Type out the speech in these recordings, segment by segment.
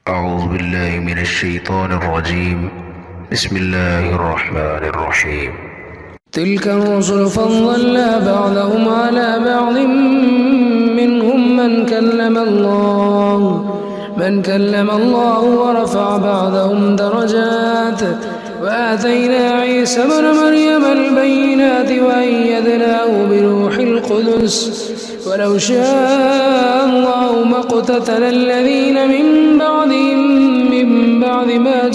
أعوذ بالله من الشيطان الرجيم. بسم الله الرحمن الرحيم. تلك الرسل فضلنا بعضهم على بعض منهم من كلم الله ورفع بعضهم درجات وآتينا عيسى ابن مريم البينات وأيدناه بروح القدس ولو شاء الله ما اقتتل الذين من بعدهم من بعد ما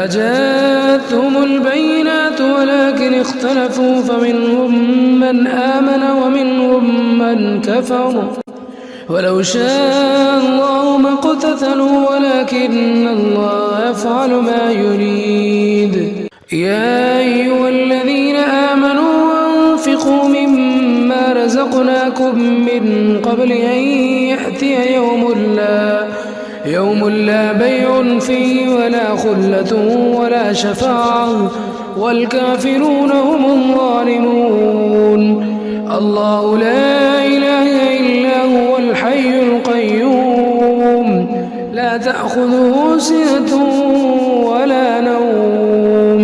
جاءتهم البينات ولكن اختلفوا فمنهم من آمن ومنهم من كفر ولو شاء الله ما اقتتلوا ولكن الله يفعل ما يريد. يا أيها الذين آمنوا أنفقوا مما رزقناكم من قبل أن يأتي يوم لا بيع فيه ولا خلة ولا شفاعة والكافرون هم الظالمون. الله لا إله إلا هو الحي القيوم لا تأخذه سنة ولا نوم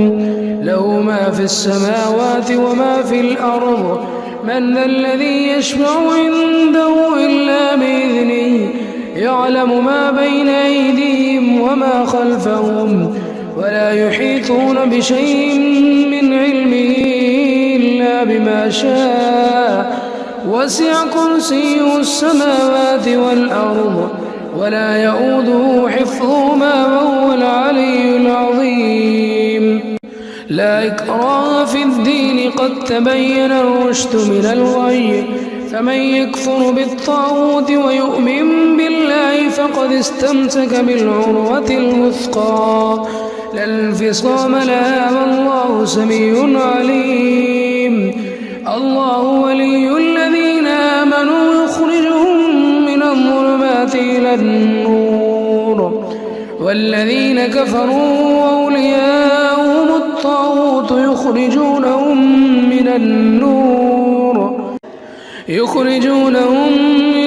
له ما في السماوات وما في الأرض من ذا الذي يشفع عنده إلا بإذنه يعلم ما بين أيديهم وما خلفهم ولا يحيطون بشيء من علمه إلا بما شاء وسع كرسيه السماوات والأرض ولا يؤوده حفظهما وهو العلي العظيم. لا إكراه في الدين قد تبين الرشد من الغي فمن يكفر بالطاغوت ويؤمن بالله فقد استمسك بالعروة الوثقى لا انفصام لها والله سميع عليم. الله ولي الذين آمنوا يخرجهم من الظلمات إلى النور والذين كفروا أولياءهم الطاغوت يخرجونهم من